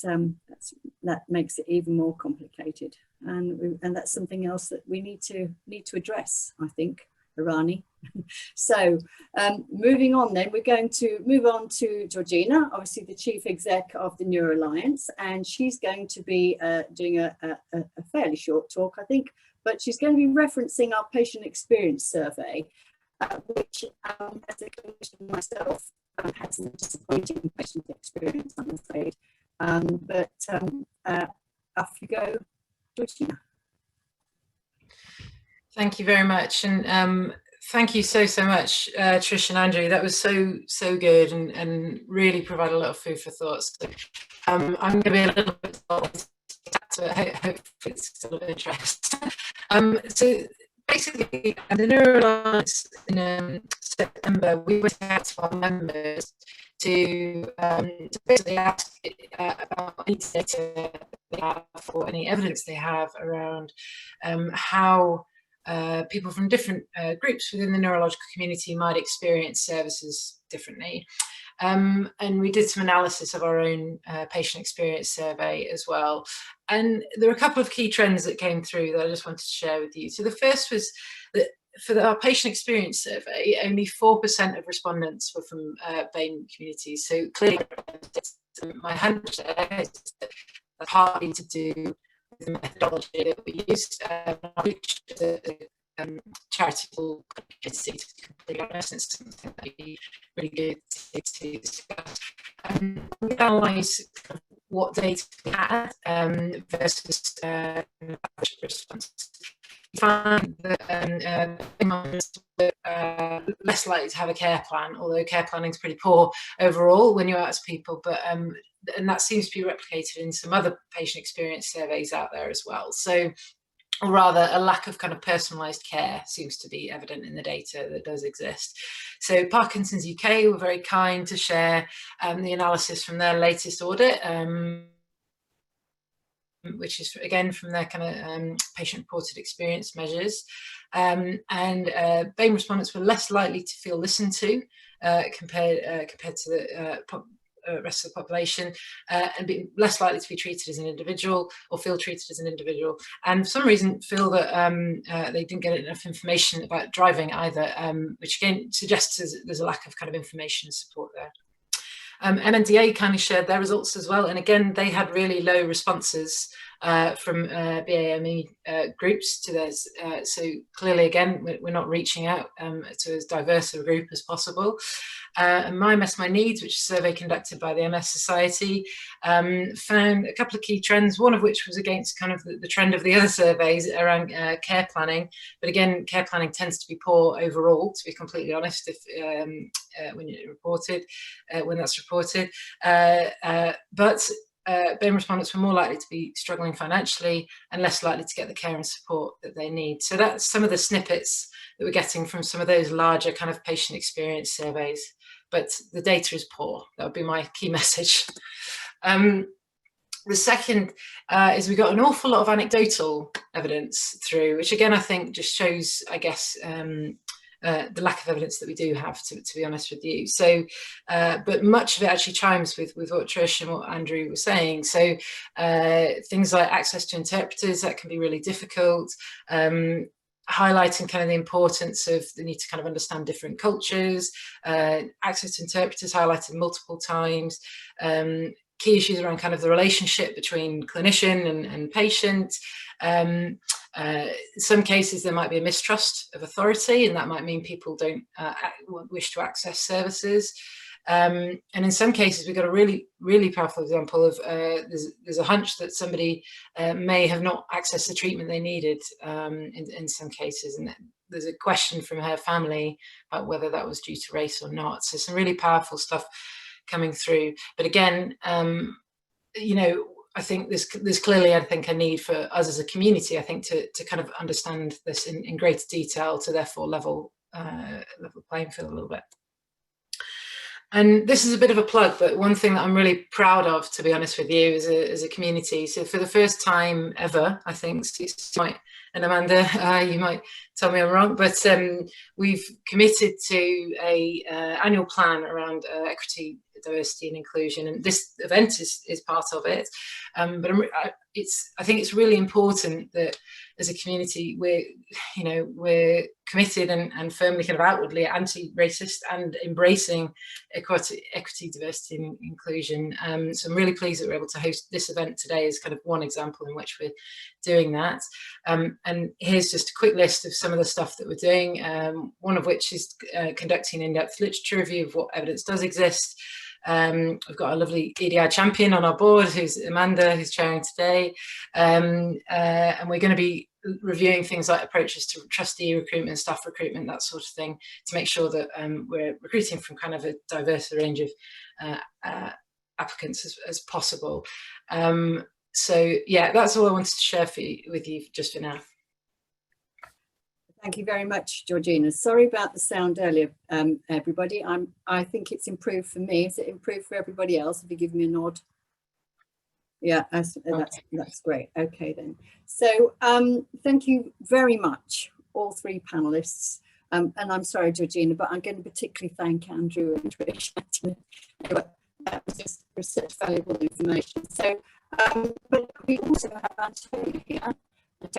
that makes it even more complicated, and that's something else that we need to address, I think, Irani. So moving on, then we're going to move on to Georgina, obviously the Chief Exec of the Neuro Alliance, and she's going to be doing a fairly short talk, I think, but she's going to be referencing our patient experience survey, which, as a clinician myself, had some disappointing patient experience, I'm afraid. But off you go, Georgina. Thank you very much, and thank you so much, Trish and Andrew. That was so good, and really provide a lot of food for thought. So, I'm going to be a little bit involved, so I hope it's still of interest. So basically, at the Neuro Alliance in September, we went out to our members to basically ask about any data they have or any evidence they have around how people from different groups within the neurological community might experience services differently. And we did some analysis of our own patient experience survey as well. And there were a couple of key trends that came through that I just wanted to share with you. So the first was that for our patient experience survey, only 4% of respondents were from BAME communities. So clearly, my hunch there is partly to do with the methodology that we used. Which charitable community, to be completely honest, it's something that would be really good to discuss. We analysed what data we had versus response. We found that less likely to have a care plan, although care planning is pretty poor overall when you ask people, but and that seems to be replicated in some other patient experience surveys out there as well. So, or rather, a lack of kind of personalised care seems to be evident in the data that does exist. So Parkinson's UK were very kind to share the analysis from their latest audit, which is again from their kind of patient-reported experience measures. And BAME respondents were less likely to feel listened to compared to the rest of the population, and be less likely to be treated as an individual or feel treated as an individual, and for some reason feel that they didn't get enough information about driving either, which again suggests there's a lack of kind of information and support there. MNDA kindly shared their results as well, and again they had really low responses from BAME groups to theirs, so clearly again we're not reaching out to as diverse a group as possible. And My MS, My Needs, which is a survey conducted by the MS Society, found a couple of key trends, one of which was against kind of the trend of the other surveys around care planning. But again, care planning tends to be poor overall, to be completely honest, if when that's reported. But BAME respondents were more likely to be struggling financially and less likely to get the care and support that they need. So that's some of the snippets that we're getting from some of those larger kind of patient experience surveys. But the data is poor. That would be my key message. The second is we got an awful lot of anecdotal evidence through, which again I think just shows, I guess, the lack of evidence that we do have, to be honest with you. So, but much of it actually chimes with what Trish and what Andrew was saying. So things like access to interpreters, that can be really difficult. Highlighting kind of the importance of the need to kind of understand different cultures, access to interpreters highlighted multiple times, key issues around kind of the relationship between clinician and patient. In some cases there might be a mistrust of authority, and that might mean people don't wish to access services. And in some cases we've got a really powerful example of there's a hunch that somebody may have not accessed the treatment they needed in some cases, and there's a question from her family about whether that was due to race or not. So some really powerful stuff coming through. But again, you know, I think there's clearly, I think, a need for us as a community, I think, to kind of understand this in greater detail, to therefore level playing field a little bit. And this is a bit of a plug, but one thing that I'm really proud of, to be honest with you, as a community. So for the first time ever, I think, and Amanda, you might tell me I'm wrong, but we've committed to a annual plan around equity, diversity and inclusion, and this event is part of it. But I think it's really important that as a community we're committed and firmly kind of outwardly anti-racist and embracing equity, diversity and inclusion. So I'm really pleased that we're able to host this event today as kind of one example in which we're doing that. And here's just a quick list of some of the stuff that we're doing, one of which is conducting an in-depth literature review of what evidence does exist. We've got a lovely EDI champion on our board, who's Amanda, who's chairing today, and we're going to be reviewing things like approaches to trustee recruitment, staff recruitment, that sort of thing, to make sure that we're recruiting from kind of a diverse range of applicants as possible. So yeah, that's all I wanted to share with you just for now. Thank you very much, Georgina. Sorry about the sound earlier, everybody. I think it's improved for me. Is it improved for everybody else? If you give me a nod. Yeah, that's great. Okay then. So thank you very much, all three panelists. And I'm sorry, Georgina, but I'm going to particularly thank Andrew and Trish. That was just such valuable information. So, but we also have Antonio here.